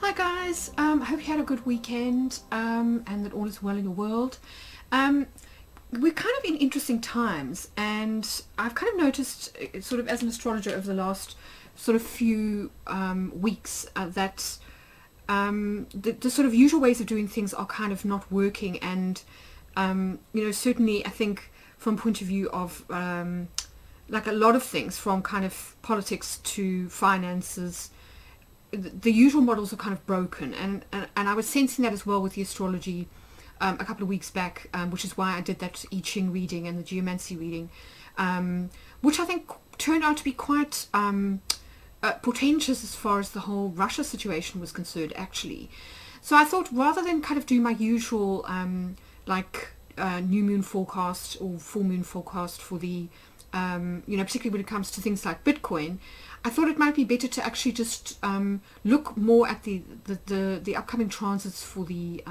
Hi guys, hope you had a good weekend and that all is well in your world. We're kind of in interesting times, and I've kind of noticed sort of as an astrologer over the last sort of few weeks that the sort of usual ways of doing things are kind of not working, and certainly I think from point of view of like a lot of things, from kind of politics to finances, the usual models are kind of broken, and I was sensing that as well with the astrology a couple of weeks back, which is why I did that I Ching reading and the Geomancy reading, which I think turned out to be quite portentous as far as the whole Russia situation was concerned, actually. So I thought, rather than kind of do my usual new moon forecast or full moon forecast for the particularly when it comes to things like Bitcoin, I thought it might be better to actually just look more at the upcoming transits for the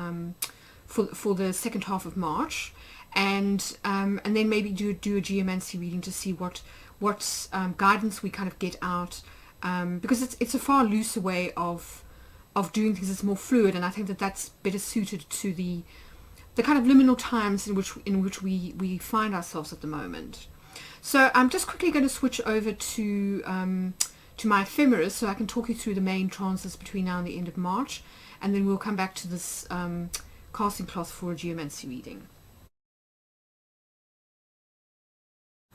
for the second half of March, and then maybe do a Geomancy reading to see what guidance we kind of get out, because it's a far looser way of doing things. It's more fluid, and I think that's better suited to the kind of liminal times in which we find ourselves at the moment. So I'm just quickly going to switch over to my ephemeris, so I can talk you through the main transits between now and the end of March, and then we'll come back to this casting cloth for a Geomancy reading.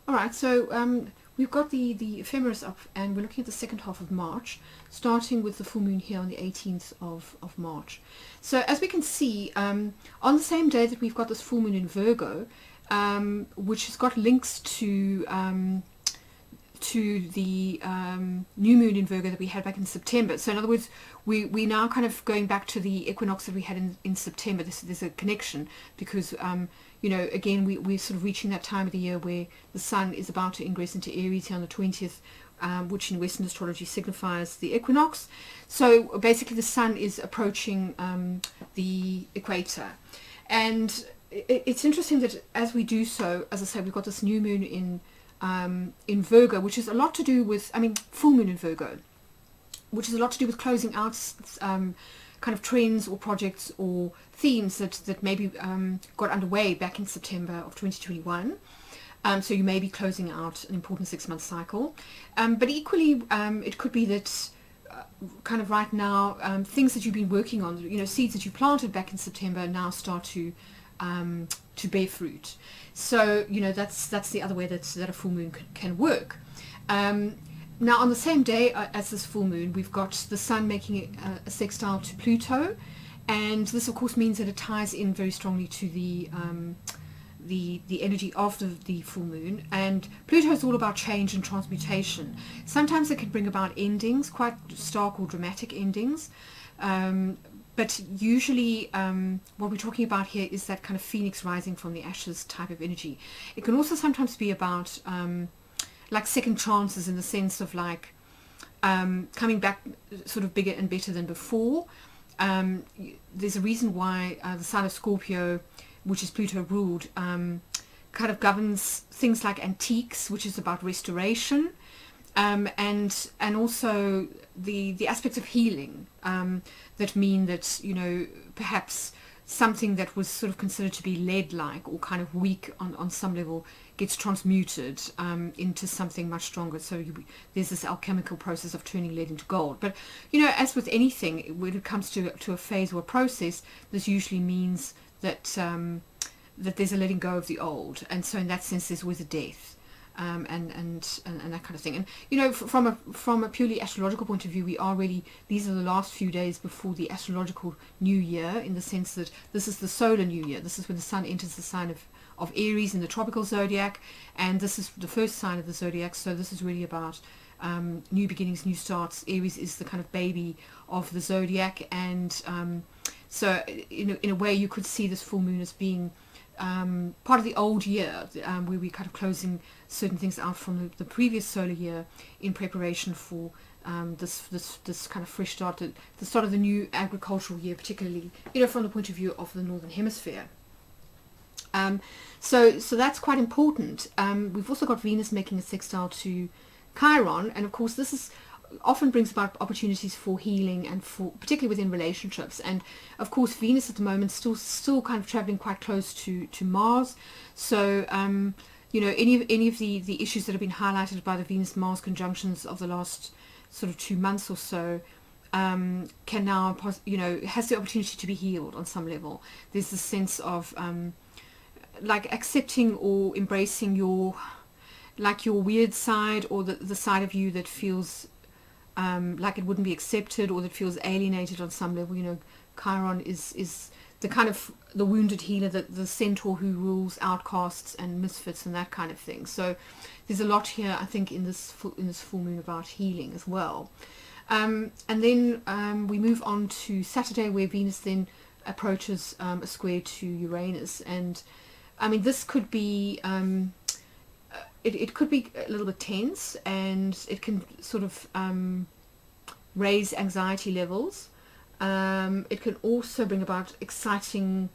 Alright, so we've got the ephemeris up, and we're looking at the second half of March, starting with the full moon here on the 18th of March. So as we can see, on the same day that we've got this full moon in Virgo, which has got links to the new moon in Virgo that we had back in September. So in other words, we now kind of going back to the equinox that we had in September. There's a connection, because again, we're sort of reaching that time of the year where the sun is about to ingress into Aries here on the 20th, which in Western astrology signifies the equinox. So basically the sun is approaching the equator, and it's interesting that as we do so, as I say, we've got this new moon in Virgo, which is a lot to do with, full moon in Virgo, which is a lot to do with closing out kind of trends or projects or themes that maybe got underway back in September of 2021. So you may be closing out an important 6-month cycle, but equally it could be that kind of right now things that you've been working on, seeds that you planted back in September now start to bear fruit. So that's the other way that a full moon can work. Now on the same day as this full moon, we've got the sun making a sextile to Pluto, and this of course means that it ties in very strongly to the energy of the full moon. And Pluto is all about change and transmutation. Sometimes it can bring about endings, quite stark or dramatic endings, but usually what we're talking about here is that kind of phoenix rising from the ashes type of energy. It can also sometimes be about like second chances, in the sense of like coming back sort of bigger and better than before. There's a reason why the sign of Scorpio, which is Pluto ruled, kind of governs things like antiques, which is about restoration, and also the aspects of healing, that mean that perhaps something that was sort of considered to be lead-like or kind of weak on some level gets transmuted into something much stronger. So there's this alchemical process of turning lead into gold. But as with anything, when it comes to a phase or a process, this usually means that that there's a letting go of the old, and so in that sense there's always a death, and that kind of thing. And from a purely astrological point of view, these are the last few days before the astrological new year, in the sense that this is the solar new year. This is when the sun enters the sign of Aries in the tropical zodiac, and this is the first sign of the zodiac. So this is really about new beginnings, new starts. Aries is the kind of baby of the zodiac, and so in a way you could see this full moon as being part of the old year, where we're kind of closing certain things out from the previous solar year in preparation for this kind of fresh start, the start of the new agricultural year, particularly from the point of view of the northern hemisphere. So that's quite important. We've also got Venus making a sextile to Chiron, and of course this is often brings about opportunities for healing and for particularly within relationships. And of course Venus at the moment still kind of traveling quite close to Mars, so you know, any of the issues that have been highlighted by the Venus Mars conjunctions of the last sort of 2 months or so can now, you know, has the opportunity to be healed on some level. There's this sense of like accepting or embracing your weird side, or the side of you that feels like it wouldn't be accepted, or that feels alienated on some level. You know, Chiron is the kind of the wounded healer, the centaur who rules outcasts and misfits and that kind of thing. So there's a lot here, I think, in this full moon about healing as well. And then we move on to Saturday, where Venus then approaches a square to Uranus. And I mean, this could be it could be a little bit tense, and it can sort of raise anxiety levels. It can also bring about exciting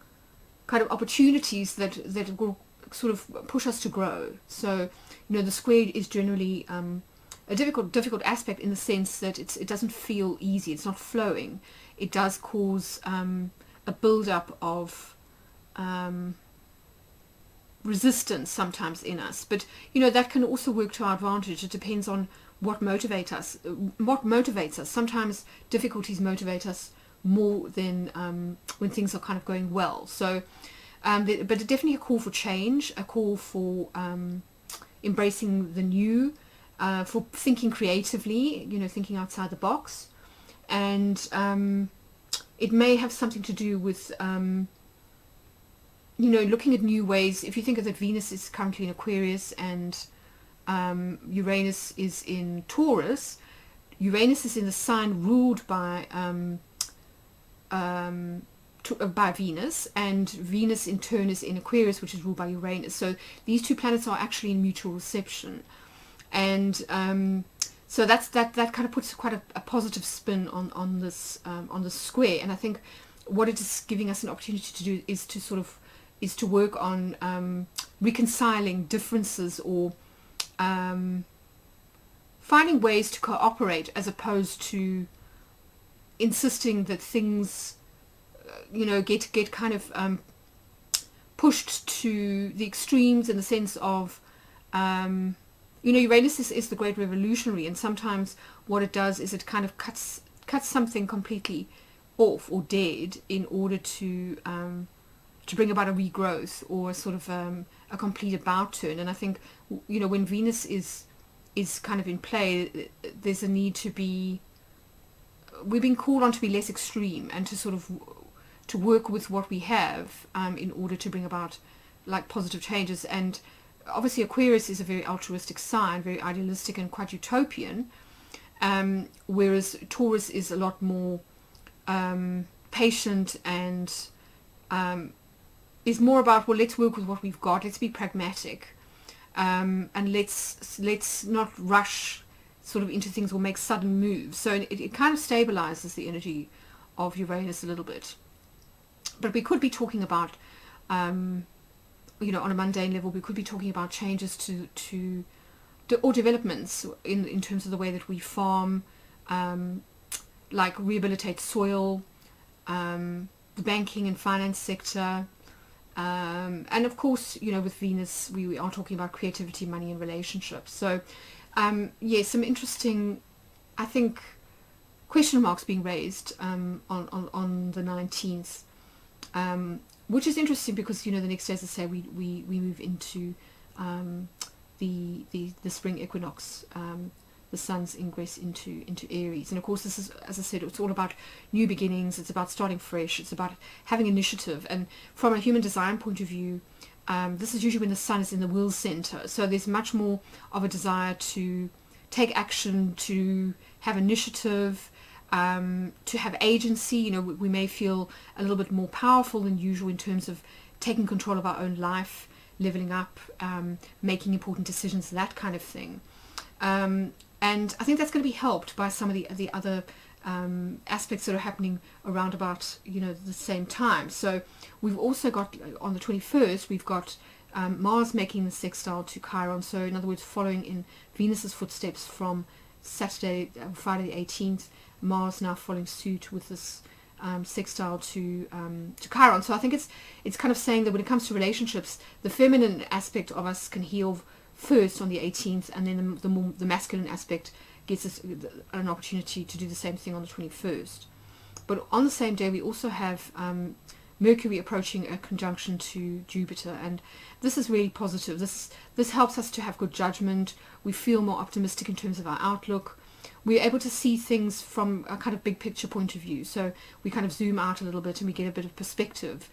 kind of opportunities that will sort of push us to grow. So, you know, the square is generally a difficult aspect in the sense that it doesn't feel easy. It's not flowing. It does cause a build-up of resistance sometimes in us, but you know, that can also work to our advantage. It depends on what motivates us. Sometimes difficulties motivate us more than when things are kind of going well. So but definitely a call for change, a call for embracing the new, for thinking creatively, you know, thinking outside the box. And it may have something to do with you know, looking at new ways. If you think of that, Venus is currently in Aquarius and Uranus is in Taurus. Uranus is in the sign ruled by Venus, and Venus in turn is in Aquarius, which is ruled by Uranus. So these two planets are actually in mutual reception, and so that kind of puts quite a positive spin on this square. And I think what it is giving us an opportunity to do is to work on reconciling differences, or finding ways to cooperate, as opposed to insisting that things you know, get kind of pushed to the extremes, in the sense of you know, Uranus is the great revolutionary, and sometimes what it does is it kind of cuts something completely off or dead in order to bring about a regrowth, or sort of a complete about turn. And I think, you know, when Venus is kind of in play, there's a need to be, we've been called on to be less extreme, and to sort of to work with what we have in order to bring about like positive changes. And obviously Aquarius is a very altruistic sign, very idealistic and quite utopian, whereas Taurus is a lot more patient and is more about, well, let's work with what we've got, let's be pragmatic, and let's not rush sort of into things or make sudden moves. So it kind of stabilizes the energy of Uranus a little bit. But we could be talking about, you know, on a mundane level, we could be talking about changes or developments in terms of the way that we farm, like rehabilitate soil, the banking and finance sector, and of course, you know, with Venus, we are talking about creativity, money, and relationships. So, yeah, some interesting, I think, question marks being raised on the 19th, which is interesting because, you know, the next day, as I say, we move into the spring equinox, the sun's ingress into Aries. And of course, this is, as I said, it's all about new beginnings, it's about starting fresh, it's about having initiative. And from a human design point of view, this is usually when the sun is in the will center, so there's much more of a desire to take action, to have initiative, to have agency. You know, we may feel a little bit more powerful than usual in terms of taking control of our own life, leveling up, making important decisions, that kind of thing. And I think that's going to be helped by some of the other aspects that are happening around about, you know, the same time. So we've also got, on the 21st, we've got Mars making the sextile to Chiron. So in other words, following in Venus's footsteps from Friday the 18th, Mars now following suit with this sextile to Chiron. So I think it's kind of saying that when it comes to relationships, the feminine aspect of us can heal first on the 18th, and then the masculine aspect gets us an opportunity to do the same thing on the 21st. But on the same day, we also have Mercury approaching a conjunction to Jupiter, and this is really positive. This helps us to have good judgment. We feel more optimistic in terms of our outlook. We're able to see things from a kind of big picture point of view. So we kind of zoom out a little bit and we get a bit of perspective.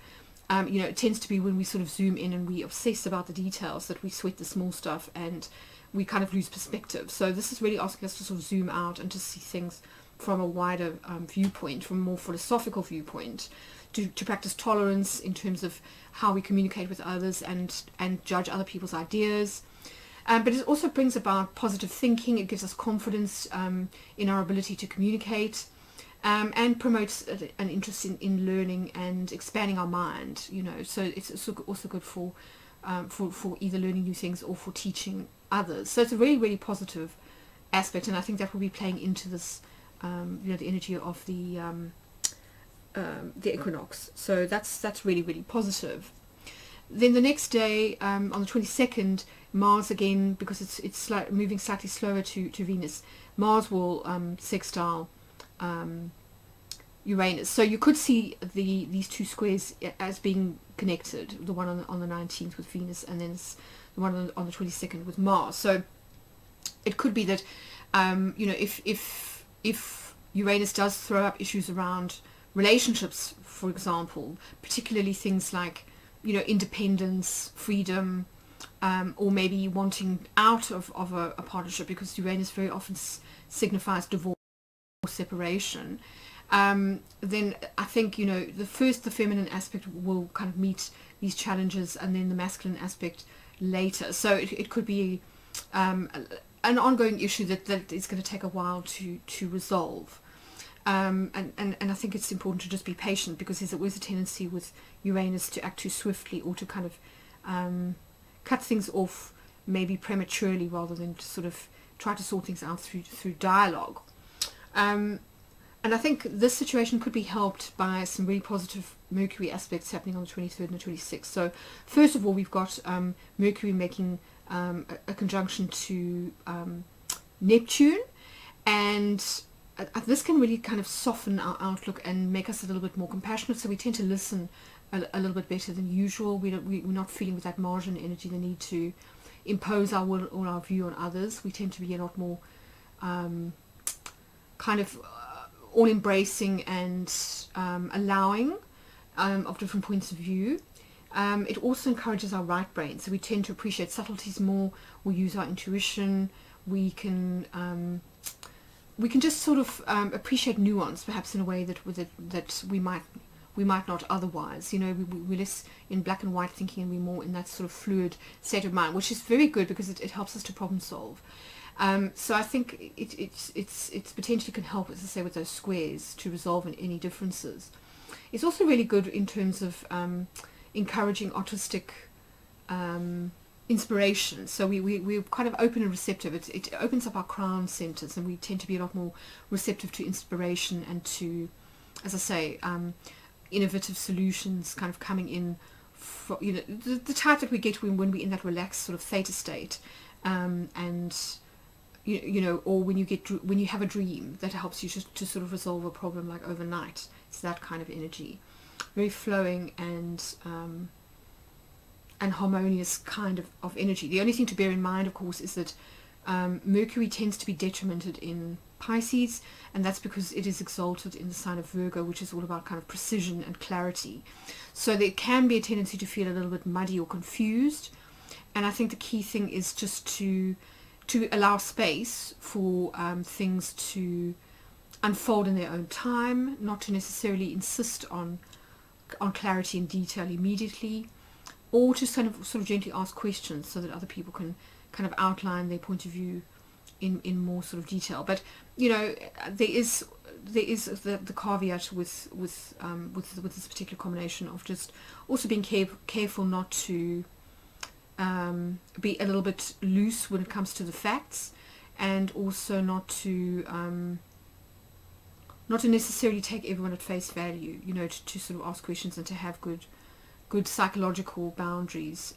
It tends to be when we sort of zoom in and we obsess about the details that we sweat the small stuff and we kind of lose perspective. So this is really asking us to sort of zoom out and to see things from a wider viewpoint, from a more philosophical viewpoint, to practice tolerance in terms of how we communicate with others and judge other people's ideas. But it also brings about positive thinking. It gives us confidence in our ability to communicate, and promotes an interest in learning and expanding our mind. So it's also good for either learning new things or for teaching others. So it's a really, really positive aspect, and I think that will be playing into this, the energy of the equinox. So that's really, really positive. Then the next day, on the 22nd, Mars again, because it's moving slightly slower to Venus, Mars will sextile Uranus. So you could see these two squares as being connected, the one on the 19th with Venus, and then the one on the 22nd with Mars. So it could be that if Uranus does throw up issues around relationships, for example, particularly things like independence, freedom, or maybe wanting out of a partnership, because Uranus very often signifies divorce or separation, then I think the feminine aspect will kind of meet these challenges, and then the masculine aspect later. So it could be an ongoing issue that is going to take a while to resolve. And I think it's important to just be patient, because there's always a tendency with Uranus to act too swiftly, or to kind of cut things off maybe prematurely, rather than to sort of try to sort things out through dialogue. And I think this situation could be helped by some really positive Mercury aspects happening on the 23rd and the 26th. So first of all, we've got Mercury making a conjunction to Neptune, and this can really kind of soften our outlook and make us a little bit more compassionate. So we tend to listen a little bit better than usual. We're not feeling with that Martian energy the need to impose our will or our view on others. We tend to be a lot more kind of all embracing and allowing of different points of view. It also encourages our right brain, so we tend to appreciate subtleties more. We use our intuition. We can just sort of appreciate nuance, perhaps in a way that we might not otherwise. We're less in black and white thinking, and we're more in that sort of fluid state of mind, which is very good, because it helps us to problem solve. So I think it's potentially can help, as I say, with those squares to resolve any differences. It's also really good in terms of encouraging artistic inspiration. So we're kind of open and receptive. It opens up our crown centers, and we tend to be a lot more receptive to inspiration and to, as I say, innovative solutions kind of coming in, for, the type that we get when we're in that relaxed sort of theta state, and or when you have a dream that helps you to sort of resolve a problem like overnight. It's that kind of energy, very flowing and harmonious kind of energy. The only thing to bear in mind, of course, is that Mercury tends to be detrimented in Pisces, and that's because it is exalted in the sign of Virgo, which is all about kind of precision and clarity. So there can be a tendency to feel a little bit muddy or confused, and I think the key thing is just to allow space for things to unfold in their own time, not to necessarily insist on clarity and detail immediately, or to sort of gently ask questions so that other people can kind of outline their point of view in more sort of detail. But there is the caveat with this particular combination of just also being careful not to be a little bit loose when it comes to the facts, and also not to necessarily take everyone at face value, you know, to sort of ask questions and to have good psychological boundaries,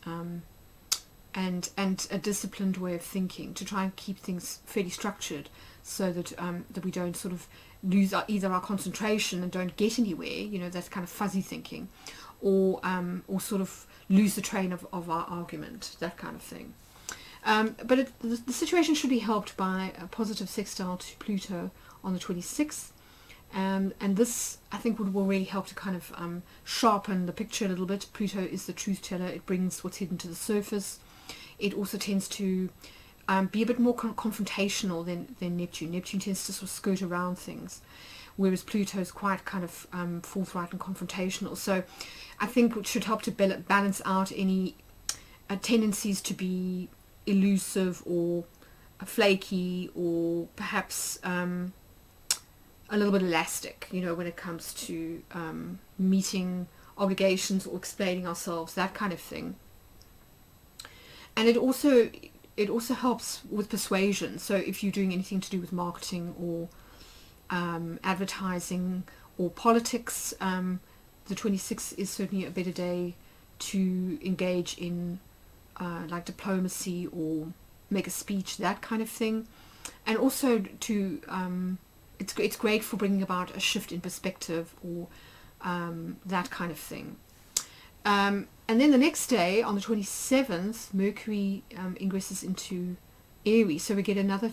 and a disciplined way of thinking, to try and keep things fairly structured, so that that we don't sort of lose either our concentration and don't get anywhere, you know, that's kind of fuzzy thinking, or sort of lose the train of our argument, that kind of thing. But the situation should be helped by a positive sextile to Pluto on the 26th. And this, I think, will really help to kind of sharpen the picture a little bit. Pluto is the truth teller. It brings what's hidden to the surface. It also tends to be a bit more confrontational than Neptune. Neptune tends to sort of skirt around things, whereas Pluto is quite kind of forthright and confrontational. So I think it should help to balance out any tendencies to be elusive or flaky, or perhaps a little bit elastic, you know, when it comes to meeting obligations or explaining ourselves, that kind of thing. And it also helps with persuasion. So if you're doing anything to do with marketing or advertising or politics, the 26th is certainly a better day to engage in like diplomacy or make a speech, that kind of thing. And also to it's great for bringing about a shift in perspective, or that kind of thing. And then the next day, on the 27th, Mercury ingresses into Aries, so we get another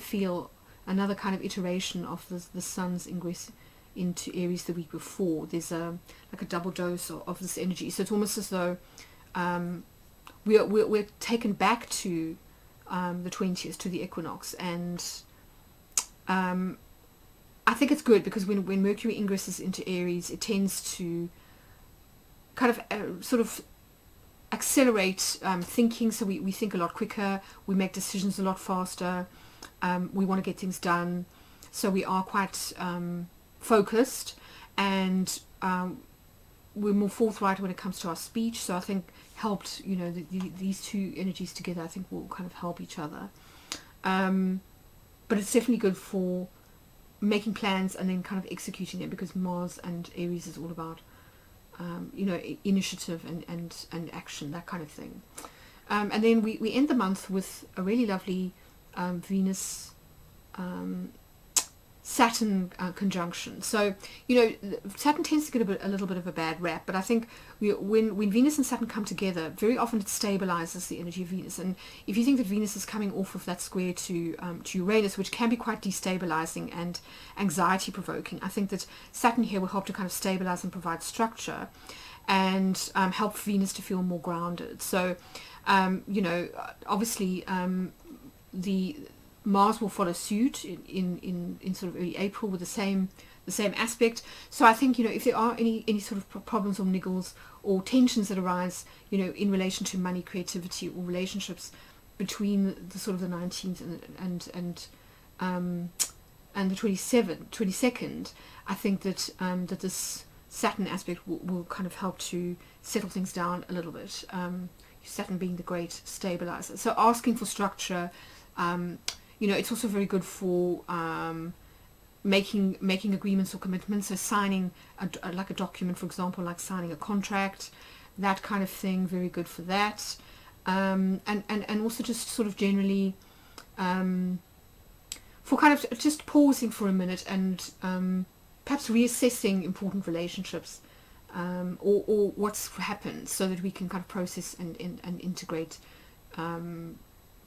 kind of iteration of the Sun's ingress into Aries the week before. There's like a double dose of this energy, so it's almost as though we're taken back to the 20th, to the equinox, and I think it's good, because when Mercury ingresses into Aries, it tends to kind of sort of accelerate thinking, so we think a lot quicker, we make decisions a lot faster, we want to get things done, so we are quite focused, and we're more forthright when it comes to our speech. So I think helped, you know, these two energies together, I think will kind of help each other. But it's definitely good for making plans and then kind of executing them, because Mars and Aries is all about you know, initiative and action, that kind of thing. And then we end the month with a really lovely Venus Saturn conjunction. So, you know, Saturn tends to get a little bit of a bad rap, but I think when Venus and Saturn come together, very often it stabilizes the energy of Venus. And if you think that Venus is coming off of that square to Uranus, which can be quite destabilizing and anxiety provoking, I think that Saturn here will help to kind of stabilize and provide structure, and help Venus to feel more grounded. So, you know, obviously the Mars will follow suit in sort of early April with the same aspect. So I think, you know, if there are any sort of problems or niggles or tensions that arise, you know, in relation to money, creativity, or relationships between the sort of the 19th and the 22nd, I think that that this Saturn aspect will kind of help to settle things down a little bit. Saturn being the great stabilizer. So asking for structure. You know, it's also very good for making agreements or commitments. So signing like a document, for example, like signing a contract, that kind of thing. Very good for that. And also just sort of generally for kind of just pausing for a minute and perhaps reassessing important relationships, or what's happened, so that we can kind of process and integrate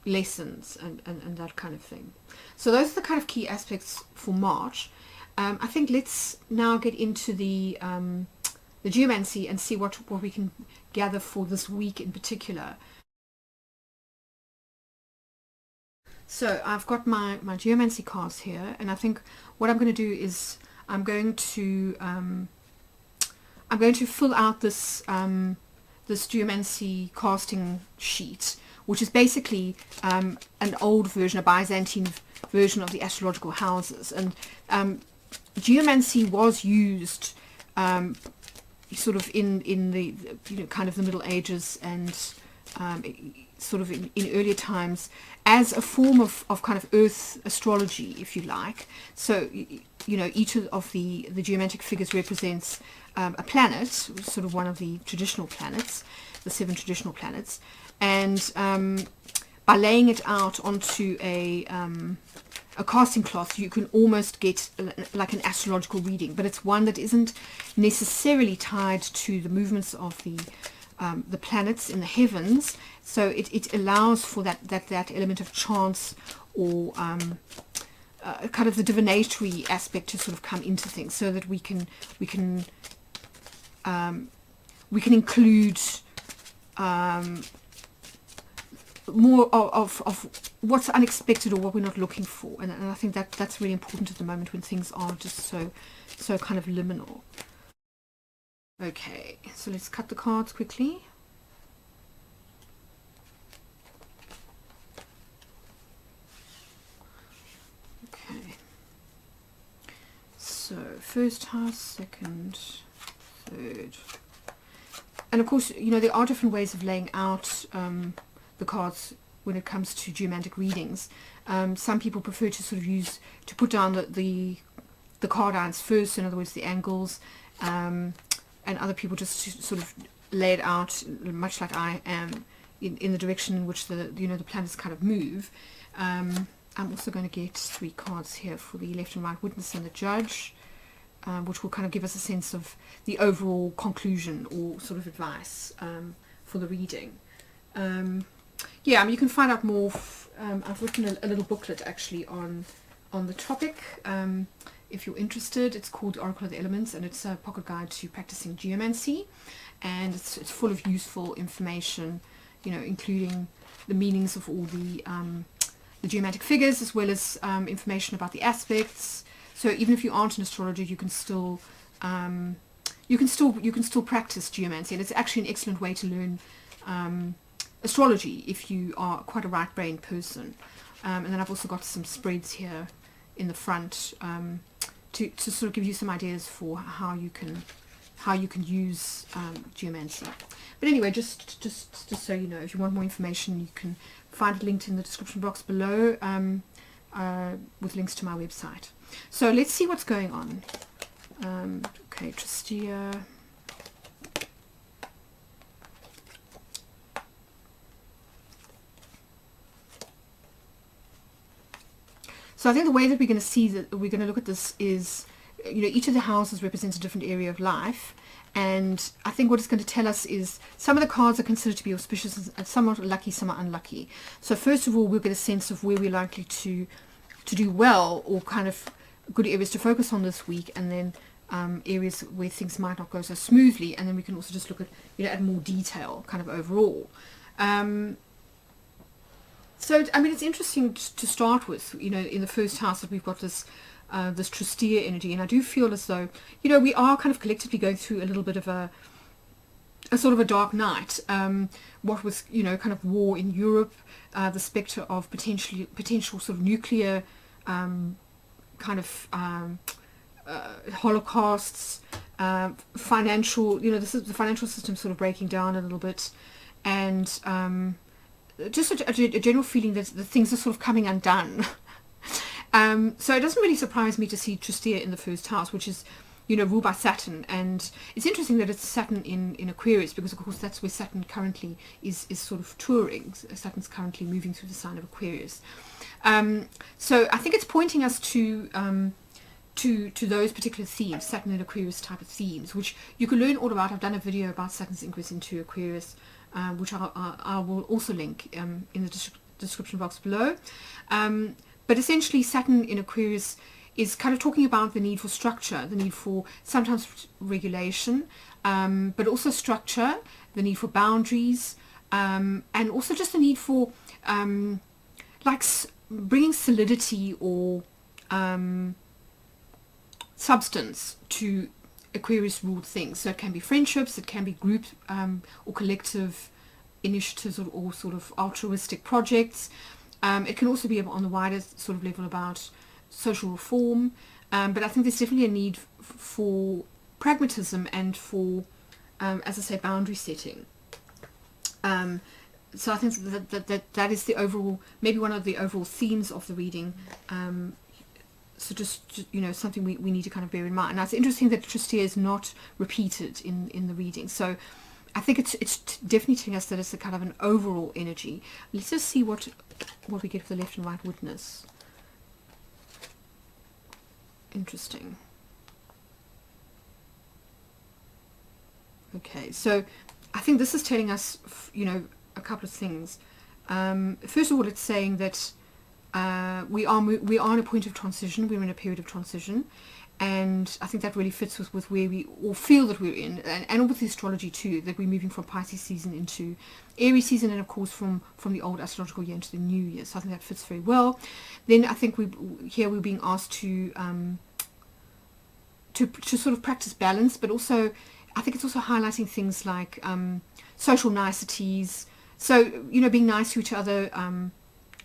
lessons and that kind of thing. So those are the kind of key aspects for March. I think let's now get into the geomancy and see what we can gather for this week in particular. So I've got my geomancy cards here, and I think what I'm going to do is I'm going to fill out this this geomancy casting sheet, which is basically an old version, a Byzantine version of the astrological houses. And geomancy was used sort of in the, you know, kind of the Middle Ages, and sort of in earlier times as a form of kind of earth astrology, if you like. So, you know, each of the geomantic figures represents a planet, sort of one of the traditional planets, the 7 traditional planets. And by laying it out onto a casting cloth, you can almost get like an astrological reading, but it's one that isn't necessarily tied to the movements of the planets in the heavens. So it allows for that element of chance, or kind of the divinatory aspect to sort of come into things, so that we can include more of what's unexpected, or what we're not looking for, and I think that's really important at the moment when things are just so kind of liminal. Okay, so let's cut the cards quickly. Okay, so first house, second, third, and of course, you know, there are different ways of laying out the cards when it comes to geomantic readings. Some people prefer to sort of put down the card irons first, in other words the angles, and other people just sort of lay it out much like I am, in the direction in which the planets kind of move. I'm also going to get 3 cards here for the left and right witness and the judge, which will kind of give us a sense of the overall conclusion or sort of advice for the reading. Yeah, I mean, you can find out more. I've written a little booklet actually on the topic. If you're interested, it's called Oracle of the Elements, and it's a pocket guide to practicing geomancy, and it's full of useful information, you know, including the meanings of all the geomantic figures, as well as information about the aspects. So even if you aren't an astrologer, you can still practice geomancy, and it's actually an excellent way to learn astrology if you are quite a right-brained person. And then I've also got some spreads here in the front to sort of give you some ideas for how you can use geomancy. But anyway, just so you know, if you want more information, you can find it linked in the description box below, with links to my website. So let's see what's going on. Okay, Tristia. So I think the way that we're going to see that we're going to look at this is, you know, each of the houses represents a different area of life, and I think what it's going to tell us is some of the cards are considered to be auspicious and some are lucky, some are unlucky. So first of all, we'll get a sense of where we're likely to do well, or kind of good areas to focus on this week, and then areas where things might not go so smoothly, and then we can also just look at, you know, at more detail kind of overall. So, I mean, it's interesting to start with, you know, in the first house that we've got this Tristia energy, and I do feel as though, you know, we are kind of collectively going through a little bit of a sort of a dark night. What with, you know, kind of war in Europe, the spectre of potential sort of nuclear kind of holocausts, financial, you know, this is the financial system sort of breaking down a little bit, and just a general feeling that the things are sort of coming undone. So it doesn't really surprise me to see Tristia in the first house, which is, you know, ruled by Saturn. And it's interesting that it's Saturn in Aquarius, because of course that's where Saturn currently is sort of touring. Saturn's currently moving through the sign of Aquarius. So I think it's pointing us to those particular themes, Saturn and Aquarius type of themes, which you can learn all about. I've done a video about Saturn's ingress into Aquarius, which I will also link in the description box below. But essentially, Saturn in Aquarius is kind of talking about the need for structure, the need for sometimes regulation, but also structure, the need for boundaries, and also just the need for like bringing solidity or substance to Aquarius ruled things. So it can be friendships, it can be group or collective initiatives, or sort of altruistic projects. It can also be on the wider sort of level about social reform, but I think there's definitely a need for pragmatism and for, as I say, boundary setting. so I think that is the overall, maybe one of the overall themes of the reading. So just, you know, something we need to kind of bear in mind. Now, it's interesting that Tristia is not repeated in the reading. So I think it's definitely telling us that it's a kind of an overall energy. Let's just see what we get for the left and right witness. Interesting. Okay, so I think this is telling us, you know, a couple of things. First of all, it's saying that we are in a point of transition. We're in a period of transition, and I think that really fits with where we all feel that we're in, and with the astrology too, that we're moving from Pisces season into Aries season, and of course from the old astrological year into the new year. So I think that fits very well. Then I think we're being asked to sort of practice balance, but also I think it's also highlighting things like social niceties. So, you know, being nice to each other,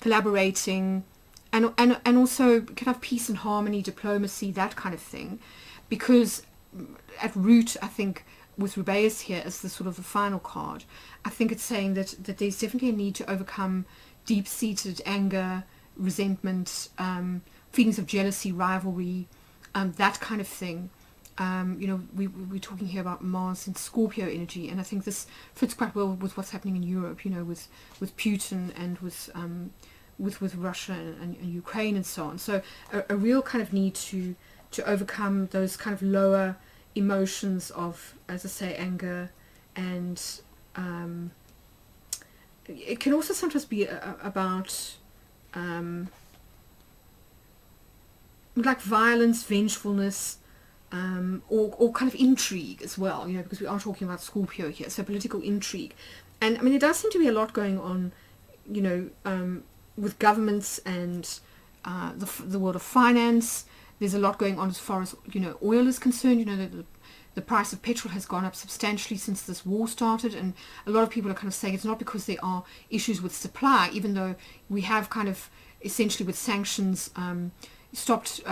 collaborating, and also kind of peace and harmony, diplomacy, that kind of thing. Because at root, I think with Rubaeus here as the sort of the final card, I think it's saying that there's definitely a need to overcome deep-seated anger, resentment, feelings of jealousy, rivalry, that kind of thing. You know, we're talking here about Mars and Scorpio energy, and I think this fits quite well with what's happening in Europe, you know, with Putin and with Russia and Ukraine and so on. So a real kind of need to overcome those kind of lower emotions of, as I say, anger, and it can also sometimes be about like violence, vengefulness, or kind of intrigue as well, you know, because we are talking about Scorpio here, so political intrigue. And I mean, there does seem to be a lot going on, you know, with governments and the world of finance. There's a lot going on as far as, you know, oil is concerned. You know, the price of petrol has gone up substantially since this war started, and a lot of people are kind of saying it's not because there are issues with supply, even though we have kind of essentially with sanctions stopped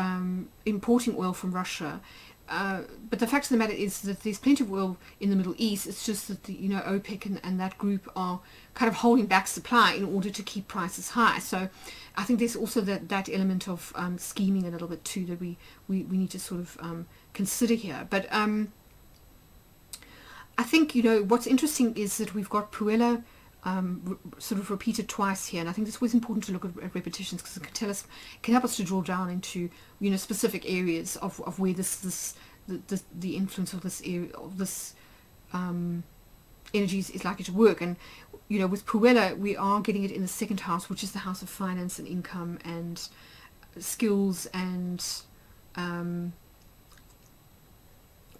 importing oil from Russia. But the fact of the matter is that there's plenty of oil in the Middle East. It's just that the, you know, OPEC and that group are kind of holding back supply in order to keep prices high. So I think there's also that element of scheming a little bit too that we need to sort of consider here. But I think, you know, what's interesting is that we've got Puella sort of repeated twice here, and I think it's always important to look at repetitions because it can help us to draw down into, you know, specific areas of where the influence of this area of this energy is likely to work. And, you know, with Puella we are getting it in the second house, which is the house of finance and income and skills and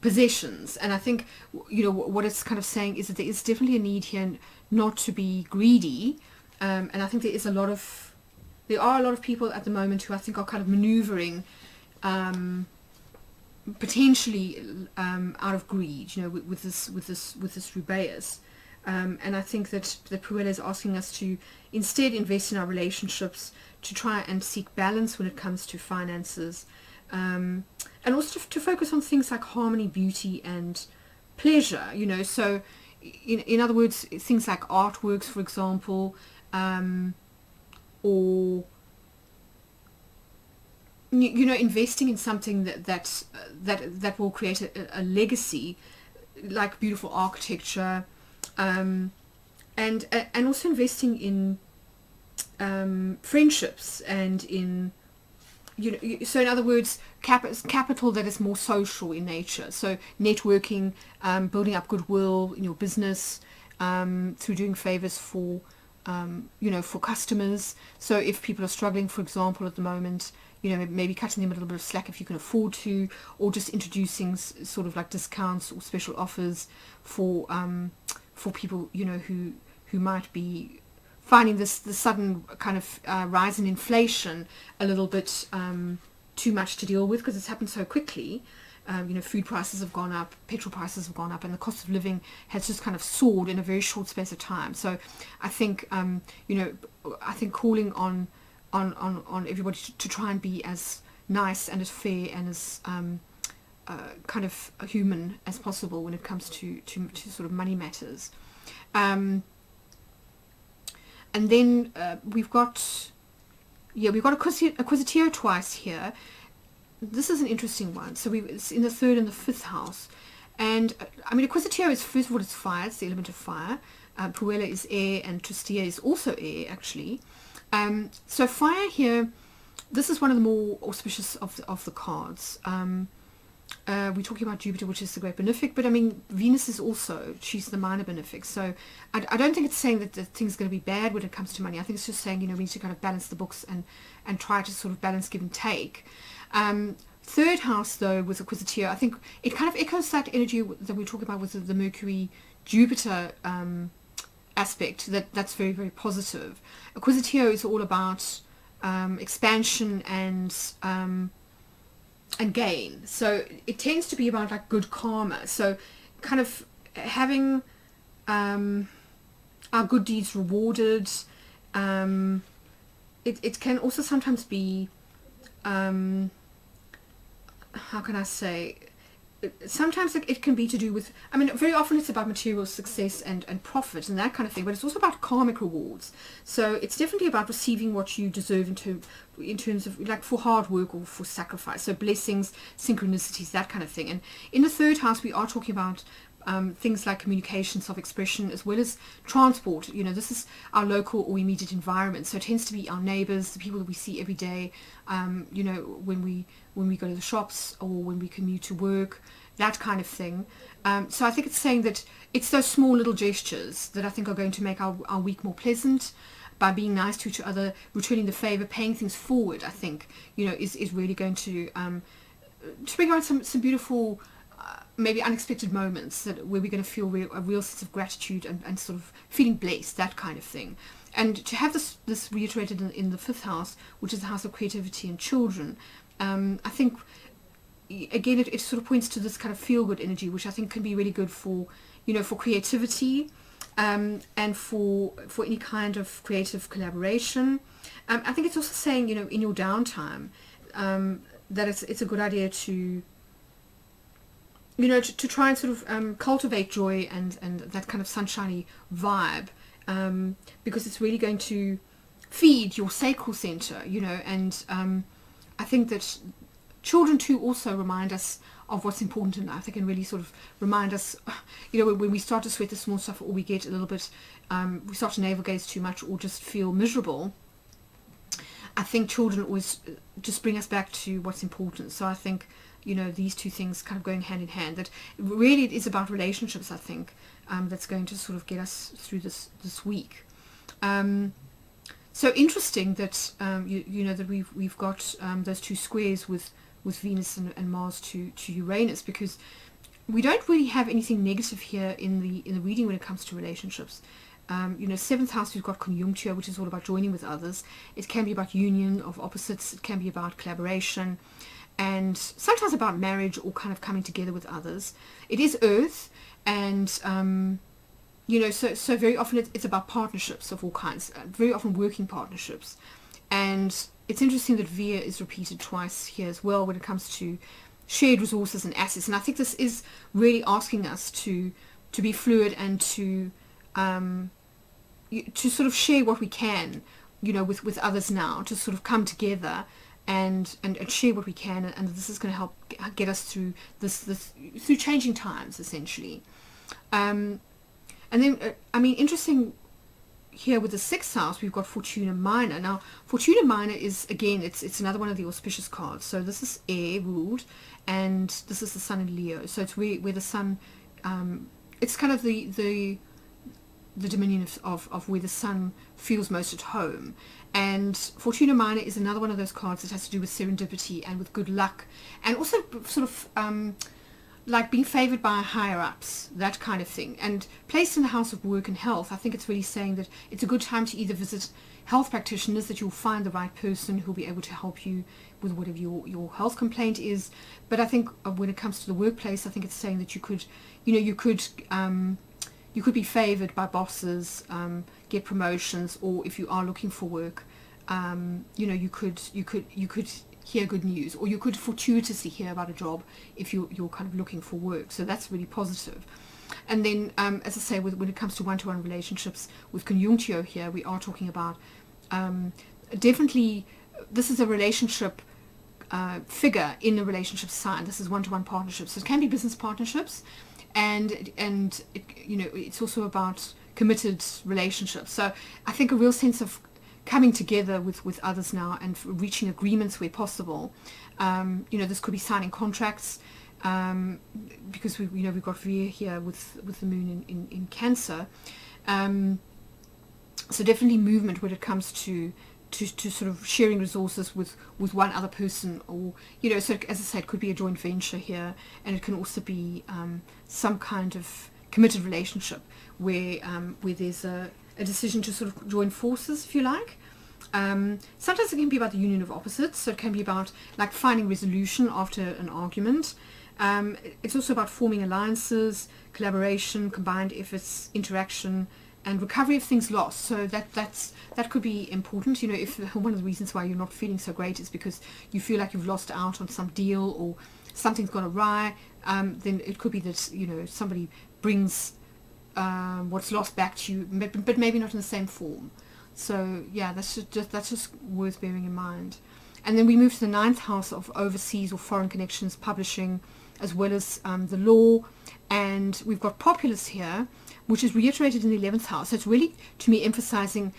possessions. And I think, you know, what it's kind of saying is that there is definitely a need here not to be greedy, and I think there are a lot of people at the moment who I think are kind of maneuvering potentially out of greed, you know, with this Rubaeus, and I think that Puella is asking us to instead invest in our relationships, to try and seek balance when it comes to finances, and also to focus on things like harmony, beauty, and pleasure, you know. So in other words, things like artworks, for example, or you know, investing in something that will create a legacy, like beautiful architecture, and also investing in friendships and in, you know, so in other words, capital that is more social in nature. So networking, building up goodwill in your business, through doing favors for, you know, for customers. So if people are struggling, for example, at the moment, you know, maybe cutting them a little bit of slack if you can afford to, or just introducing sort of like discounts or special offers for people, you know, who might be finding the sudden kind of rise in inflation a little bit too much to deal with because it's happened so quickly. You know, food prices have gone up, petrol prices have gone up, and the cost of living has just kind of soared in a very short space of time. So I think, you know, I think calling on everybody to try and be as nice and as fair and as kind of human as possible when it comes to sort of money matters. And then we've got Acquisitio twice here. This is an interesting one. So it's in the 3rd and the 5th house. And I mean, Acquisitio is, first of all, it's fire. It's the element of fire. Puella is air, and Tristia is also air, actually. So fire here, this is one of the more auspicious of the cards. We're talking about Jupiter, which is the great benefic, but I mean, Venus is also, she's the minor benefic. So I don't think it's saying that the thing's going to be bad when it comes to money. I think it's just saying, we need to kind of balance the books and try to sort of balance give and take. 3rd house, though, with Acquisitio, I think it kind of echoes that energy that we were talking about with the Mercury-Jupiter aspect. That's very, very positive. Acquisitio is all about expansion and gain. So it tends to be about like good karma. So kind of having our good deeds rewarded. It can also sometimes be how can I say, sometimes it can be to do with, I mean, very often it's about material success and profit and that kind of thing, but it's also about karmic rewards. So it's definitely about receiving what you deserve in terms of like for hard work or for sacrifice. So blessings, synchronicities, that kind of thing. And in the 3rd house, we are talking about things like communication, self-expression, as well as transport. This is our local or immediate environment. So it tends to be our neighbors, the people that we see every day, when we go to the shops or when we commute to work, that kind of thing. So I think it's saying that it's those small little gestures that I think are going to make our week more pleasant. By being nice to each other, returning the favor, paying things forward, I think, is really going to bring out some beautiful, maybe unexpected moments where we're going to feel a real sense of gratitude and sort of feeling blessed, that kind of thing. And to have this reiterated in the 5th house, which is the house of creativity and children, I think, again, it sort of points to this kind of feel-good energy, which I think can be really good for, for creativity, and for any kind of creative collaboration. I think it's also saying, in your downtime, that it's a good idea to to try and sort of cultivate joy and that kind of sunshiny vibe, because it's really going to feed your sacral center, and I think that children too also remind us of what's important in life. They can really sort of remind us, when we start to sweat the small stuff, or we get a little bit, we start to navel gaze too much or just feel miserable. I think children always just bring us back to what's important. So I think, these two things kind of going hand in hand, that really it is about relationships, I think, that's going to sort of get us through this week. So interesting that, that we've got those two squares with Venus and Mars to Uranus, because we don't really have anything negative here in the reading when it comes to relationships. 7th house, we've got conjuncture, which is all about joining with others. It can be about union of opposites. It can be about collaboration, and sometimes about marriage or kind of coming together with others. It is Earth, and so very often it's about partnerships of all kinds, very often working partnerships. And it's interesting that Via is repeated twice here as well when it comes to shared resources and assets. And I think this is really asking us to be fluid and to sort of share what we can, with others now, to sort of come together and share what we can. And this is going to help get us through this through changing times, essentially. And then, interesting here with the 6th house, we've got Fortuna Minor. Now, Fortuna Minor is, again, it's another one of the auspicious cards. So this is air ruled, and this is the Sun in Leo. So it's where the Sun, it's kind of the dominion of where the Sun feels most at home. And Fortuna Minor is another one of those cards that has to do with serendipity and with good luck, and also sort of like being favored by higher ups, that kind of thing. And placed in the house of work and health, I think it's really saying that it's a good time to either visit health practitioners, that you'll find the right person who'll be able to help you with whatever your health complaint is. But I think when it comes to the workplace, I think it's saying that you could be favored by bosses, get promotions, or if you are looking for work, you could hear good news, or you could fortuitously hear about a job if you're kind of looking for work. So that's really positive. And then, as I say, when it comes to one-to-one relationships with conjunctio here, we are talking about definitely this is a relationship figure in a relationship sign. This is one-to-one partnerships. So it can be business partnerships, and it, it's also about committed relationships. So I think a real sense of coming together with others now and reaching agreements where possible. This could be signing contracts, because we've got Veer here with the moon in Cancer. So definitely movement when it comes to sort of sharing resources with one other person, or so as I said, it could be a joint venture here, and it can also be some kind of committed relationship where there's a decision to sort of join forces, if you like. Sometimes it can be about the union of opposites, so it can be about like finding resolution after an argument. It's also about forming alliances, collaboration, combined efforts, interaction, and recovery of things lost. So that could be important. If one of the reasons why you're not feeling so great is because you feel like you've lost out on some deal or something's gone awry, then it could be that somebody brings what's lost back to you, but maybe not in the same form. So yeah, that's just worth bearing in mind. And then we move to the 9th house of overseas or foreign connections, publishing, as well as the law. And we've got populace here, which is reiterated in the 11th house. So it's really, to me, emphasizing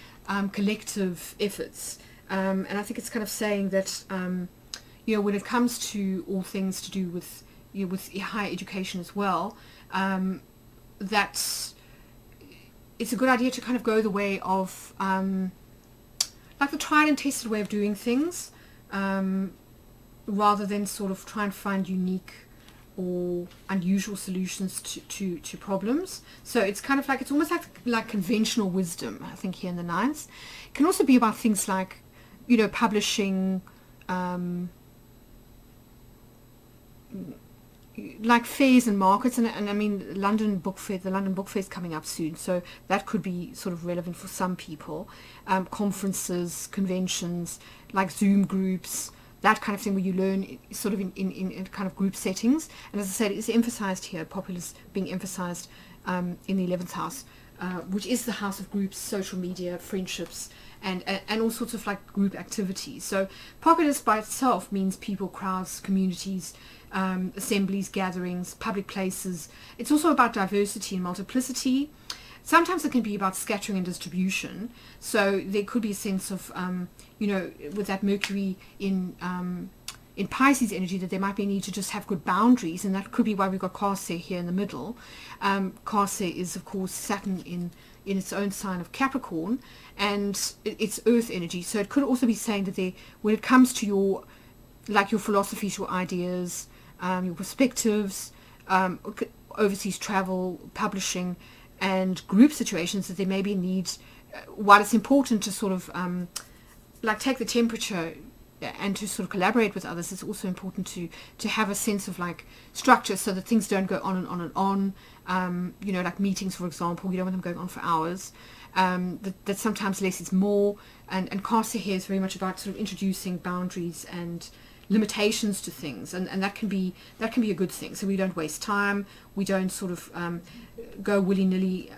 collective efforts. And I think it's kind of saying that, when it comes to all things to do with higher education as well, that it's a good idea to kind of go the way of like the tried and tested way of doing things, rather than sort of try and find unique or unusual solutions to problems. So it's kind of like, it's almost like conventional wisdom, I think, here in the 9th. It can also be about things like, publishing, like fairs and markets, and I mean the London Book Fair is coming up soon, so that could be sort of relevant for some people. Conferences, conventions, like Zoom groups, that kind of thing, where you learn sort of in kind of group settings. And as I said, it's emphasized here, populace being emphasized in the 11th house, which is the house of groups, social media, friendships, and all sorts of like group activities. So populace by itself means people, crowds, communities, assemblies, gatherings, public places. It's also about diversity and multiplicity. Sometimes it can be about scattering and distribution. So there could be a sense of, with that Mercury in Pisces energy, that there might be a need to just have good boundaries, and that could be why we've got Kase here in the middle. Kase is, of course, Saturn in its own sign of Capricorn, and it's Earth energy. So it could also be saying that when it comes to your philosophies, your ideas, your perspectives, overseas travel, publishing, and group situations, that there may be a need, while it's important to sort of take the temperature and to sort of collaborate with others, it's also important to have a sense of like structure, so that things don't go on and on and on. Like meetings, for example, you don't want them going on for hours. That sometimes less is more, and Kase here is very much about sort of introducing boundaries and limitations to things, and that can be a good thing. So we don't waste time, we don't sort of go willy-nilly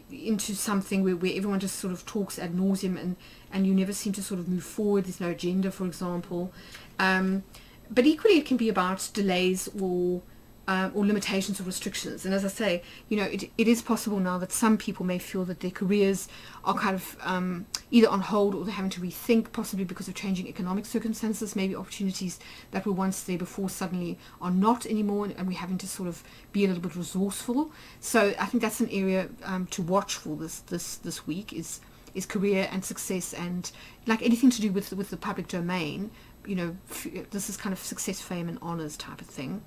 into something where everyone just sort of talks ad nauseum, and you never seem to sort of move forward. There's no agenda, for example. But equally, it can be about delays or limitations or restrictions. And as I say, it is possible now that some people may feel that their careers are kind of either on hold, or they're having to rethink, possibly because of changing economic circumstances. Maybe opportunities that were once there before suddenly are not anymore, and we're having to sort of be a little bit resourceful. So I think that's an area to watch for this week is career and success, and like anything to do with the public domain. This is kind of success, fame, and honors type of thing.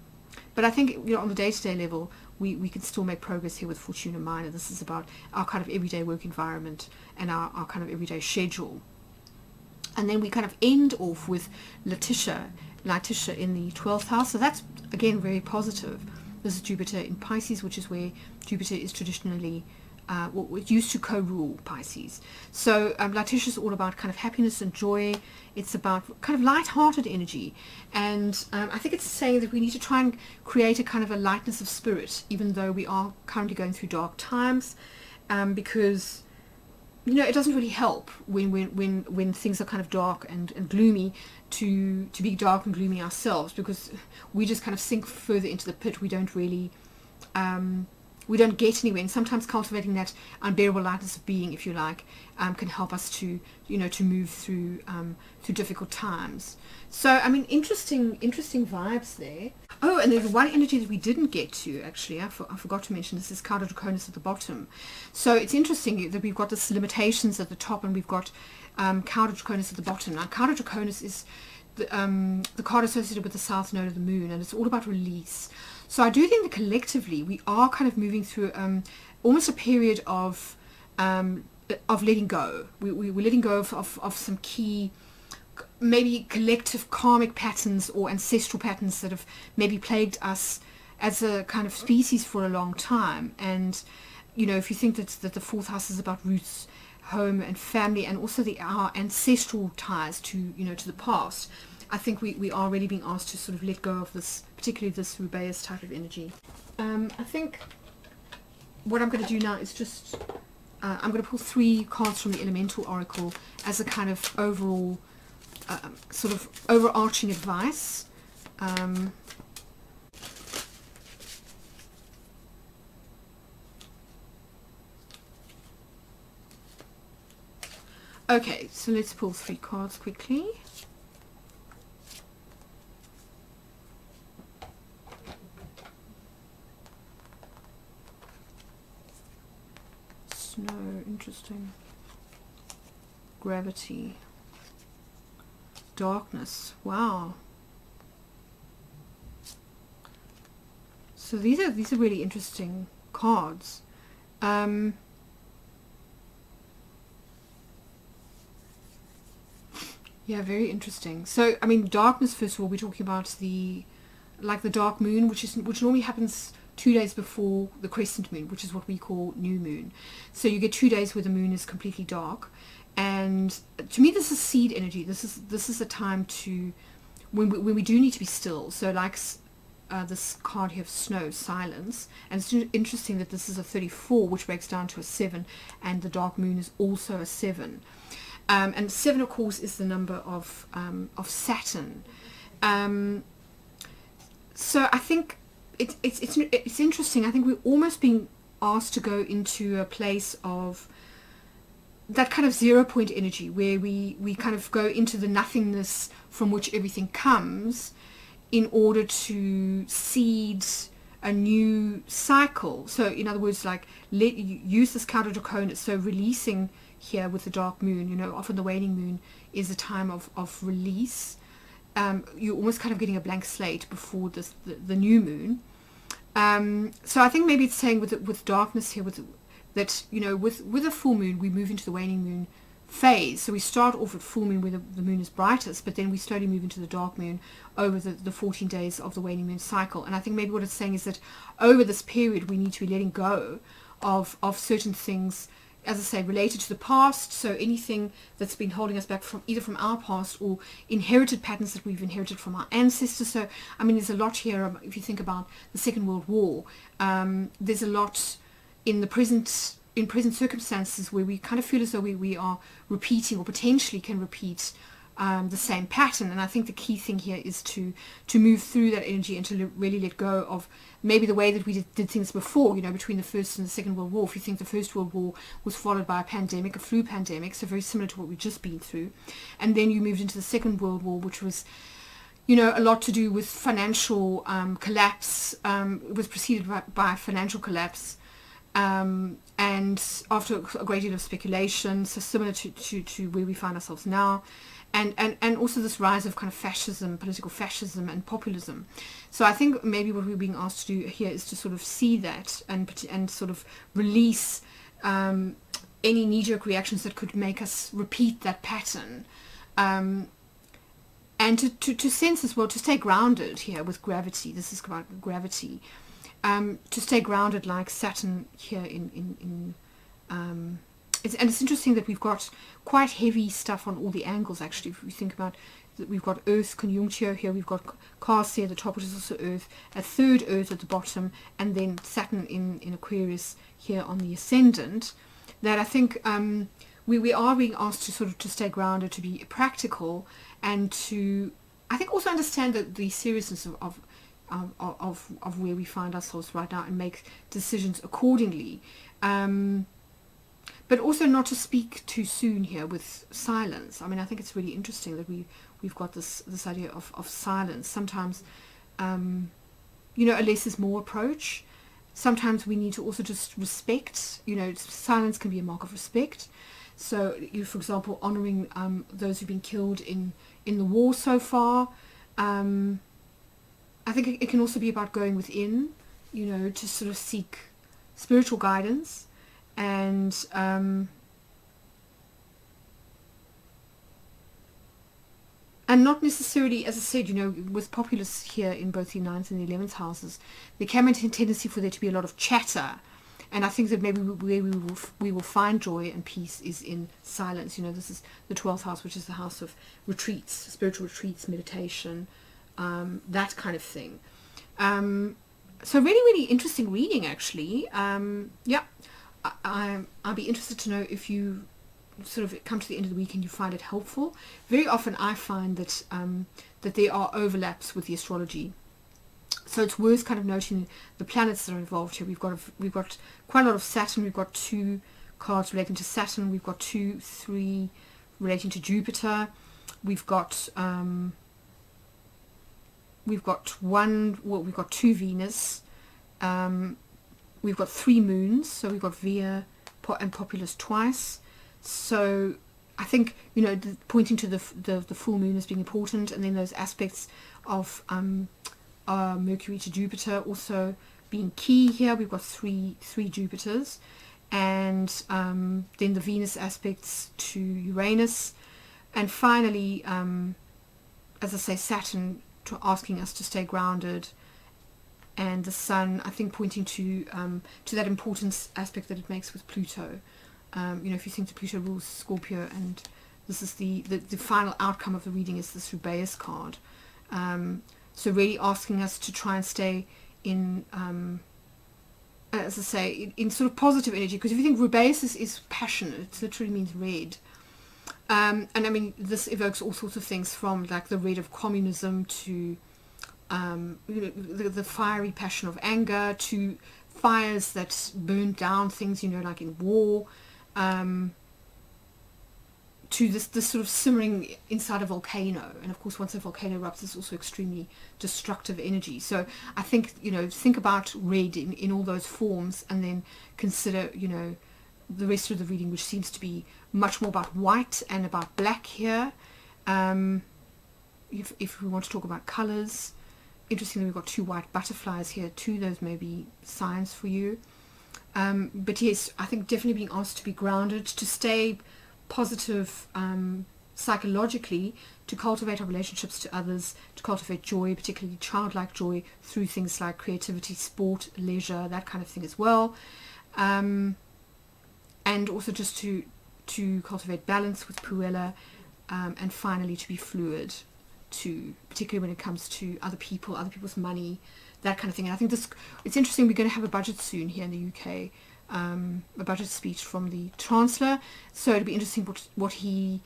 But I think, on the day-to-day level, we can still make progress here with Fortuna Minor. This is about our kind of everyday work environment and our kind of everyday schedule. And then we kind of end off with Letitia in the 12th house. So that's, again, very positive. This is Jupiter in Pisces, which is where Jupiter is traditionally it used to co-rule Pisces. So Latitia is all about kind of happiness and joy. It's about kind of light-hearted energy, and I think it's saying that we need to try and create a kind of a lightness of spirit, even though we are currently going through dark times, because it doesn't really help when things are kind of dark and gloomy to be dark and gloomy ourselves, because we just kind of sink further into the pit. We don't really we don't get anywhere, and sometimes cultivating that unbearable lightness of being, if you like, can help us to move through difficult times. So I mean, interesting vibes there. Oh, and there's one energy that we didn't get to, actually. I forgot to mention this is Cauda Draconis at the bottom. So it's interesting that we've got this limitations at the top, and we've got Cauda Draconis at the bottom. Now, Cauda Draconis is the card associated with the south node of the moon, and it's all about release. So I do think that collectively we are kind of moving through almost a period of letting go. We're letting go of some key, maybe collective karmic patterns or ancestral patterns that have maybe plagued us as a kind of species for a long time. And if you think that the fourth house is about roots, home and family, and also our ancestral ties to the past, I think we are really being asked to sort of let go of this, particularly this Rubeus type of energy. I think what I'm going to do now is just I'm going to pull 3 cards from the Elemental Oracle as a kind of overall sort of overarching advice. Okay, so let's pull 3 cards quickly. Snow, interesting. Gravity. Darkness, wow. So these are really interesting cards. Yeah, very interesting. So I mean, darkness, first of all, we're talking about the dark moon, which normally happens 2 days before the crescent moon, which is what we call new moon. So you get 2 days where the moon is completely dark. And to me, this is seed energy. This is a time to when we do need to be still. So like this card here of snow, silence. And it's interesting that this is a 34, which breaks down to a 7, and the dark moon is also a 7. And 7, of course, is the number of Saturn. So I think it's interesting. I think we're almost being asked to go into a place of that kind of 0 point energy, where we kind of go into the nothingness from which everything comes, in order to seed a new cycle. So in other words, like use this Cauda Draconis, so releasing here with the dark moon. Often the waning moon is a time of release. You're almost kind of getting a blank slate before the new moon. So I think maybe it's saying with darkness here, with a full moon, we move into the waning moon phase. So we start off at full moon where the moon is brightest, but then we slowly move into the dark moon over the 14 days of the waning moon cycle. And I think maybe what it's saying is that over this period we need to be letting go of certain things, as I say, related to the past. So anything that's been holding us back from either from our past or inherited patterns that we've inherited from our ancestors. So I mean, there's a lot here. If you think about the Second World War, there's a lot in present circumstances where we kind of feel as though we are repeating, or potentially can repeat, the same pattern. And I think the key thing here is to move through that energy and to really let go of maybe the way that we did things before, between the First and the Second World War. If you think the First World War was followed by a pandemic, a flu pandemic, so very similar to what we've just been through. And then you moved into the Second World War, which was a lot to do with financial collapse. It was preceded by financial collapse. And after a great deal of speculation, so similar to where we find ourselves now, and also this rise of kind of fascism, political fascism and populism. So I think maybe what we're being asked to do here is to sort of see that and sort of release any knee-jerk reactions that could make us repeat that pattern, and to sense as well, to stay grounded here with gravity. This is about gravity. To stay grounded like Saturn here in it's interesting that we've got quite heavy stuff on all the angles, actually. If we think about that, we've got Earth conjunctio here, we've got Cassia at the top, which is also Earth, a third Earth at the bottom, and then Saturn in Aquarius here on the ascendant. That I think we are being asked to sort of to stay grounded, to be practical, and to, I think, also understand the seriousness of where we find ourselves right now and make decisions accordingly. But also not to speak too soon here with silence. I mean, I think it's really interesting that we've got this idea of silence. Sometimes, you know, a less is more approach. Sometimes we need to also just respect. You know, silence can be a mark of respect. So, you, for example, honouring those who've been killed in the war so far. I think it can also be about going within, you know, to sort of seek spiritual guidance. And not necessarily, as I said, you know, with populace here in both the 9th and the 11th houses, there can be a tendency for there to be a lot of chatter. And I think that maybe where we will find joy and peace is in silence. You know, this is the 12th house, which is the house of retreats, spiritual retreats, meditation, that kind of thing. So really, really interesting reading, actually. Yeah. I'll be interested to know if you sort of come to the end of the week and you find it helpful. Very often I find that that there are overlaps with the astrology, so it's worth kind of noting the planets that are involved here. We've got quite a lot of Saturn. We've got 2 cards relating to Saturn. We've got 3 relating to Jupiter. We've got 2 Venus. We've got 3 moons, so we've got Via and Populus twice. So I think, you know, pointing to the full moon as being important, and then those aspects of Mercury to Jupiter also being key here. We've got three Jupiters, and then the Venus aspects to Uranus, and finally, as I say, Saturn asking us to stay grounded. And the Sun, I think, pointing to that importance aspect that it makes with Pluto. You know, if you think that Pluto rules Scorpio, and this is the final outcome of the reading is this Rubeus card. So really asking us to try and stay in, as I say, in sort of positive energy. Because if you think Rubeus is passion, it literally means red. And I mean, this evokes all sorts of things, from like the red of communism to you know, the fiery passion of anger, to fires that burn down things, you know, like in war, to this sort of simmering inside a volcano. And of course, once a volcano erupts, it's also extremely destructive energy. So I think, you know, think about red in all those forms, and then consider, you know, the rest of the reading, which seems to be much more about white and about black here. If we want to talk about colors, interestingly, we've got 2 white butterflies here too. Those may be signs for you. But yes, I think definitely being asked to be grounded, to stay positive psychologically, to cultivate our relationships to others, to cultivate joy, particularly childlike joy, through things like creativity, sport, leisure, that kind of thing as well. And also just to cultivate balance with Puella, and finally to be fluid, to particularly when it comes to other people's money, that kind of thing. And I think it's interesting. We're going to have a budget soon here in the UK, a budget speech from the Chancellor. So it'll be interesting what he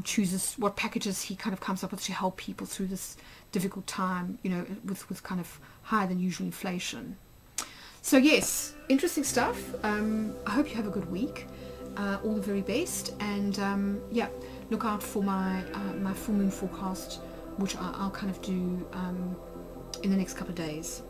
chooses, what packages he kind of comes up with to help people through this difficult time, you know, with kind of higher than usual inflation. So yes, interesting stuff. I hope you have a good week. All the very best, and yeah, look out for my full moon forecast, which I'll kind of do in the next couple of days.